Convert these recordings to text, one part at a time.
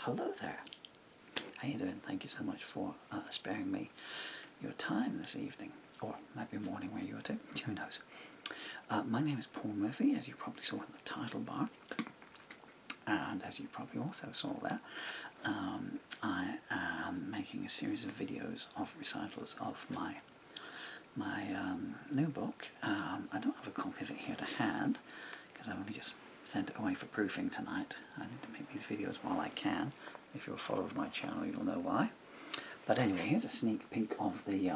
Hello there. How you doing? Thank you so much for sparing me your time this evening, or maybe morning where you are too, who knows. My name is Paul Murphy, as you probably saw in the title bar, and as you probably also saw there, I am making a series of videos of recitals of my new book. I don't have a copy of it here to hand, because I've only just sent it away for proofing tonight. I need to make these videos while I can. If you're a follower of my channel, you'll know why. But anyway, here's a sneak peek of the,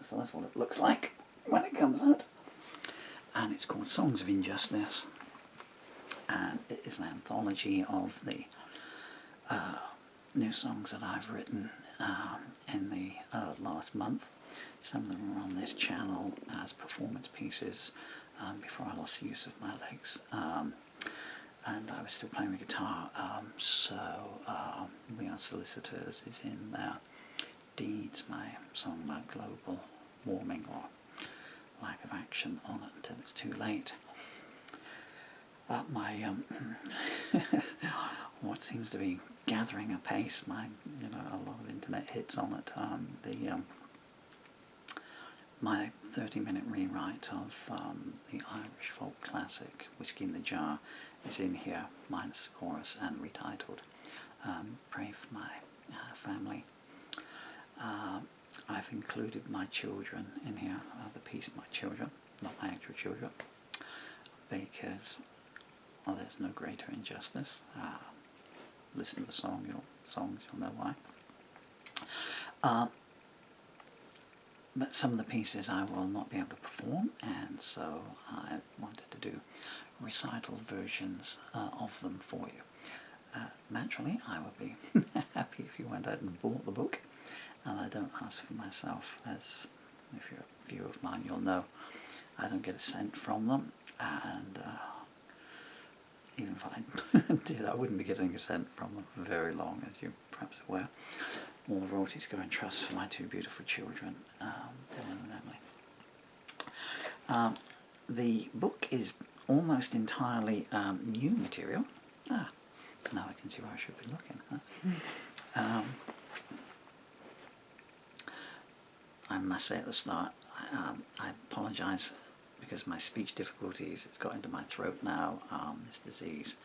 so that's what it looks like when it comes out. And it's called Songs of Injustice. And it is an anthology of the new songs that I've written in the last month. Some of them are on this channel as performance pieces before I lost the use of my legs. And I was still playing the guitar, so We Are Solicitors is in there. Deeds, my song about global warming or lack of action on it until it's too late. What seems to be gathering apace, a lot of internet hits on it. My 30-minute rewrite of the Irish folk classic Whiskey in the Jar is in here, minus the chorus and retitled. Pray for my family. I've included my children in here, the piece My Children, not my actual children, because there's no greater injustice. Listen to the songs, you'll know why. But some of the pieces I will not be able to perform, and so I wanted to do recital versions of them for you. Naturally, I would be happy if you went out and bought the book, and I don't ask for myself, as if you're a viewer of mine you'll know, I don't get a cent from them, and even if I did, I wouldn't be getting a cent from them for very long, as you're perhaps aware. All the royalties go in trust for my two beautiful children, Dylan and Emily. The book is almost entirely new material. Now I can see where I should be looking. Huh? I must say at the start, I apologise because of my speech difficulties. It's got into my throat now, this disease.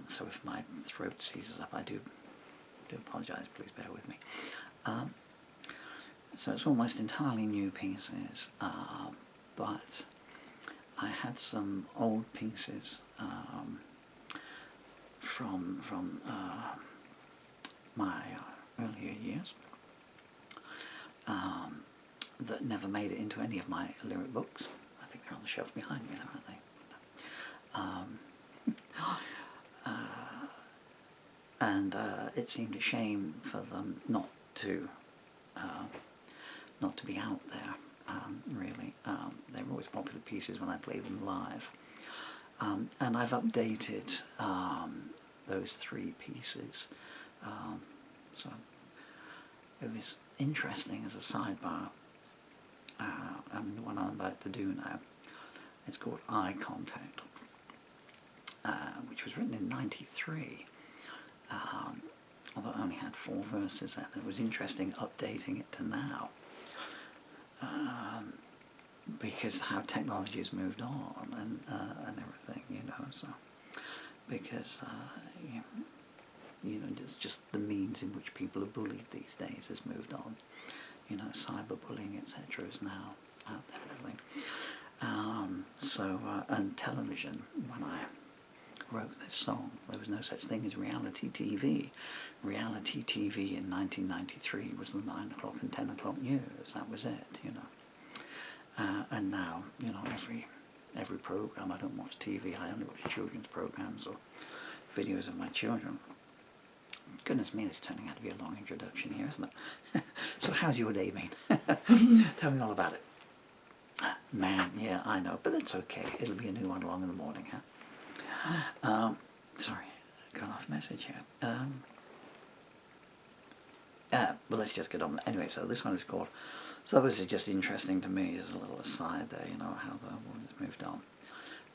So if my throat seizes up, I do apologise, please bear with me. So it's almost entirely new pieces, but I had some old pieces from my earlier years that never made it into any of my lyric books. I think they're on the shelf behind me there, aren't they? And it seemed a shame for them not to be out there, really. They were always popular pieces when I played them live. And I've updated those three pieces. So it was interesting as a sidebar. And the one I'm about to do now, it's called Eye Contact, which was written in '93. Although it only had 4 verses, and it was interesting updating it to now, because how technology has moved on and everything, so because just the means in which people are bullied these days has moved on. Cyberbullying, etc. is now out there and everything. And television, when I wrote this song, there was no such thing as reality TV. Reality TV in 1993 was the 9 o'clock and 10 o'clock news. That was it, And now, every program, I don't watch TV, I only watch children's programs or videos of my children. Goodness me, it's turning out to be a long introduction here, isn't it? So how's your day been? Tell me all about it. Man, yeah, I know, but that's okay. It'll be a new one along in the morning, huh? Sorry, got off message here. Well, let's just get on. Anyway, so this one is called, so this is just interesting to me, as a little aside there, how the world has moved on.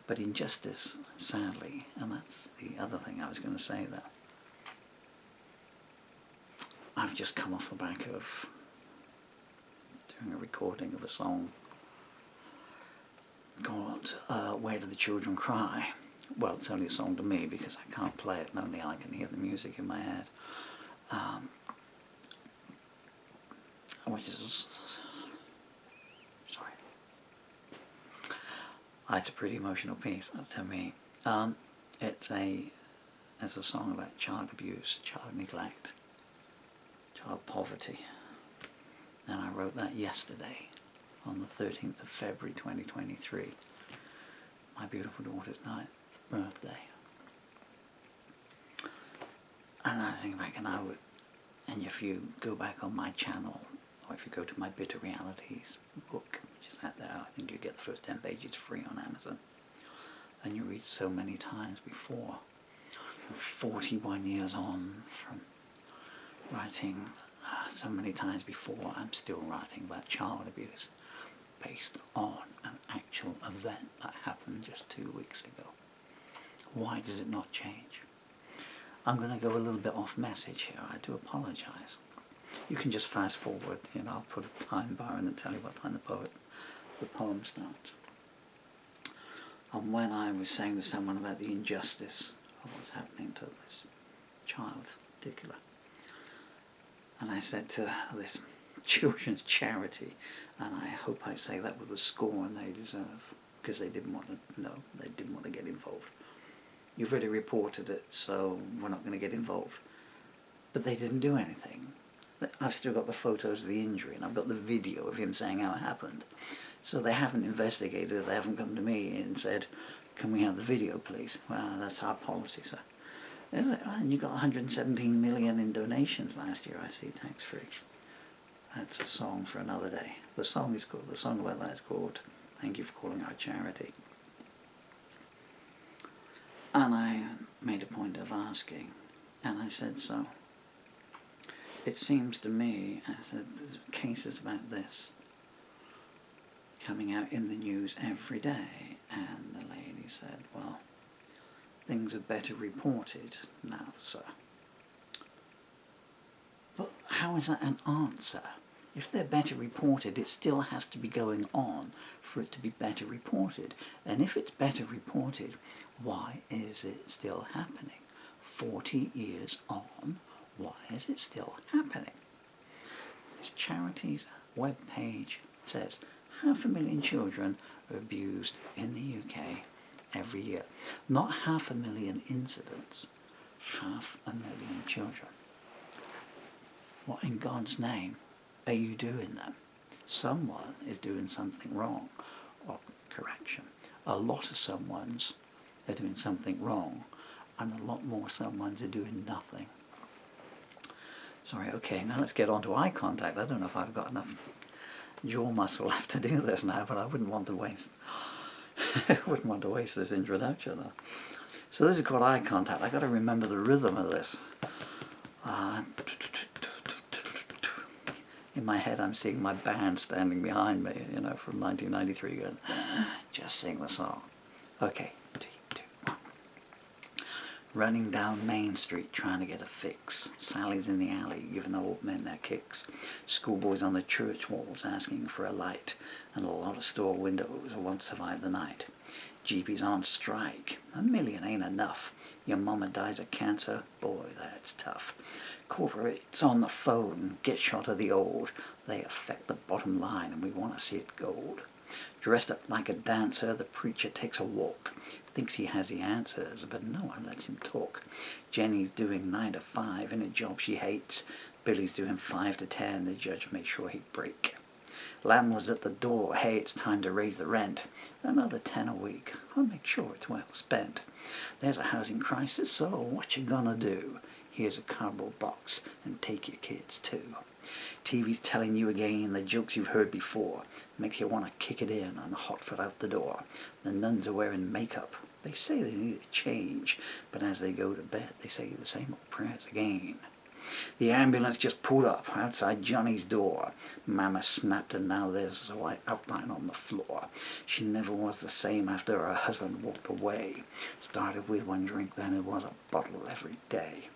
But injustice, sadly, and that's the other thing I was going to say there, I've just come off the back of doing a recording of a song called Where Do the Children Cry? Well, it's only a song to me because I can't play it and only I can hear the music in my head. Which is, sorry, it's a pretty emotional piece to me. It's a song about child abuse, child neglect, child poverty, and I wrote that yesterday on the 13th of February 2023, my beautiful daughter's 9th birthday. And I was thinking back, and if you go back on my channel, or if you go to my Bitter Realities book, which is out there, I think you get the first 10 pages free on Amazon, and you read so many times before, 41 years on from writing, so many times before, I'm still writing about child abuse based on an actual event that happened just 2 weeks ago. Why does it not change? I'm going to go a little bit off message here. I do apologize. You can just fast forward, I'll put a time bar and then tell you what time the poem starts. And when I was saying to someone about the injustice of what's happening to this child in particular, and I said to this children's charity, and I hope I say that with the scorn they deserve, because they didn't want to know, they didn't want to get involved. You've already reported it, so we're not going to get involved. But they didn't do anything. I've still got the photos of the injury, and I've got the video of him saying how it happened. So they haven't investigated it, they haven't come to me and said, can we have the video, please? Well, that's our policy, sir. Is it? And you got 117 million in donations last year, I see, tax-free. That's a song for another day. The song about that is called Thank You for Calling Our Charity. And I made a point of asking, and I said so. It seems to me, I said, there's cases about this coming out in the news every day, and the lady said, well, things are better reported now, sir. But how is that an answer? If they're better reported, it still has to be going on for it to be better reported. And if it's better reported, why is it still happening? 40 years on, why is it still happening? This charity's webpage says 500,000 children are abused in the UK every year. Not 500,000 incidents, 500,000 children. What in God's name are you doing then? Someone is doing something wrong, or correction. A lot of someones are doing something wrong, and a lot more someones are doing nothing. Sorry, okay, now let's get on to eye contact. I don't know if I've got enough jaw muscle left to do this now, but I wouldn't want to waste this introduction. So this is called eye contact. I've got to remember the rhythm of this. In my head I'm seeing my band standing behind me, from 1993 going, just sing the song. Okay, 3, 2, 1. Running down Main Street trying to get a fix. Sally's in the alley giving old men their kicks. Schoolboys on the church walls asking for a light. And a lot of store windows won't survive the night. GP's on strike. 1 million ain't enough. Your mama dies of cancer. Boy, that's tough. Corporates on the phone. Get shot of the old. They affect the bottom line and we want to see it gold. Dressed up like a dancer, the preacher takes a walk. Thinks he has the answers, but no one lets him talk. Jenny's doing 9 to 5 in a job she hates. Billy's doing 5 to 10. The judge makes sure he break. Landlord's at the door. Hey, it's time to raise the rent. Another 10 a week. I'll make sure it's well spent. There's a housing crisis, so what you gonna do? Here's a cardboard box and take your kids too. TV's telling you again the jokes you've heard before. Makes you want to kick it in on a hot foot out the door. The nuns are wearing makeup. They say they need a change, but as they go to bed, they say the same old prayers again. The ambulance just pulled up outside Johnny's door. Mama snapped and now there's a white outline on the floor. She never was the same after her husband walked away. Started with 1 drink, then it was a bottle every day.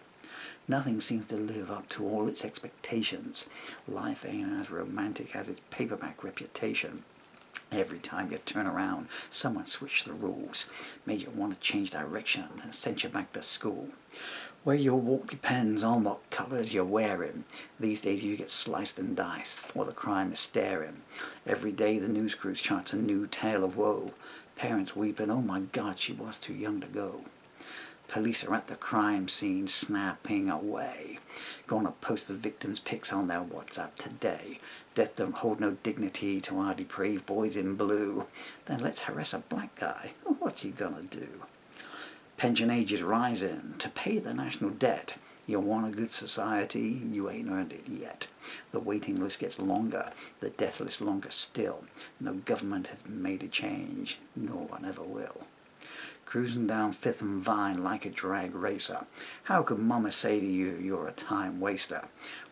Nothing seems to live up to all its expectations. Life ain't as romantic as its paperback reputation. Every time you turn around, someone switched the rules, made you want to change direction and sent you back to school. Where your walk depends on what colours you're wearing. These days you get sliced and diced, for the crime is staring. Every day the news crews charts a new tale of woe. Parents weeping, oh my God, she was too young to go. Police are at the crime scene, snapping away. Gonna post the victims' pics on their WhatsApp today. Death don't hold no dignity to our depraved boys in blue. Then let's harass a black guy. What's he gonna do? Pension age is rising to pay the national debt. You want a good society, you ain't earned it yet. The waiting list gets longer, the death list longer still. No government has made a change, no one ever will. Cruising down Fifth and Vine like a drag racer. How could Mama say to you, you're a time waster?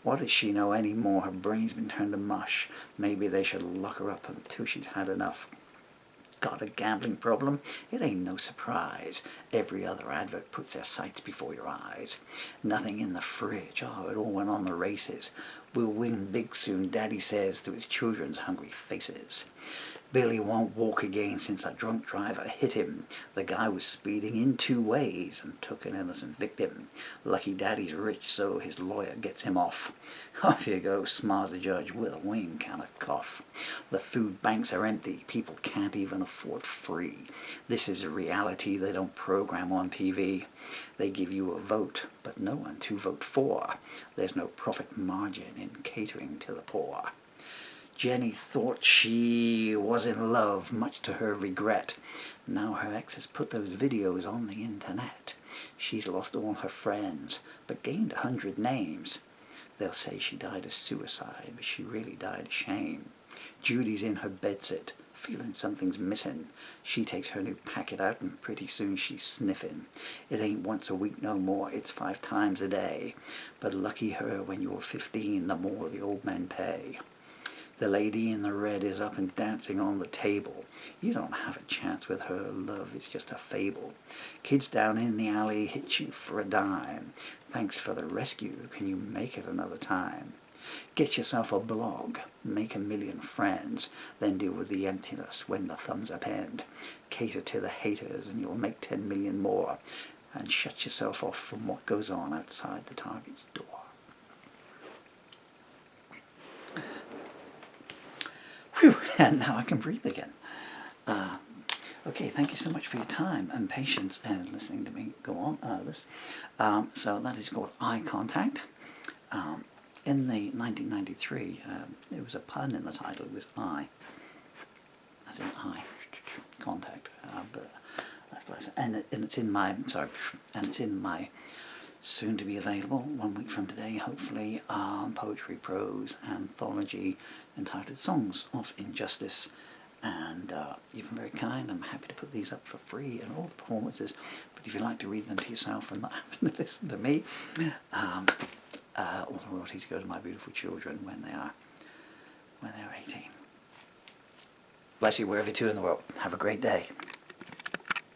What does she know anymore? Her brain's been turned to mush. Maybe they should lock her up until she's had enough. Got a gambling problem? It ain't no surprise. Every other advert puts their sights before your eyes. Nothing in the fridge, oh, it all went on the races. We'll win big soon, Daddy says to his children's hungry faces. Billy won't walk again since a drunk driver hit him. The guy was speeding in 2 ways and took an innocent victim. Lucky Daddy's rich, so his lawyer gets him off. Off you go, smiles the judge with a wing and a cough. The food banks are empty, people can't even afford free. This is a reality they don't program on TV. They give you a vote, but no one to vote for. There's no profit margin in catering to the poor. Jenny thought she was in love, much to her regret. Now her ex has put those videos on the internet. She's lost all her friends, but gained 100 names. They'll say she died of suicide, but she really died of shame. Judy's in her bedsit, feeling something's missing. She takes her new packet out and pretty soon she's sniffing. It ain't once a week no more, it's 5 times a day. But lucky her, when you're 15, the more the old men pay. The lady in the red is up and dancing on the table. You don't have a chance with her, love is just a fable. Kids down in the alley hit you for a dime. Thanks for the rescue, can you make it another time? Get yourself a blog, make 1 million friends, then deal with the emptiness when the thumbs up end. Cater to the haters and you'll make 10 million more. And shut yourself off from what goes on outside the target's door. Whew, and now I can breathe again. Okay, thank you so much for your time and patience and listening to me go on this. So that is called Eye Contact. In the 1993, it was a pun in the title. It was eye, as in eye contact. And it's in my soon to be available 1 week from today, hopefully, poetry prose anthology entitled Songs of Injustice. And you've been very kind. I'm happy to put these up for free and all the performances. But if you'd like to read them to yourself and not having to listen to me, all the royalties go to my beautiful children when they're 18. Bless you wherever you're in the world. Have a great day.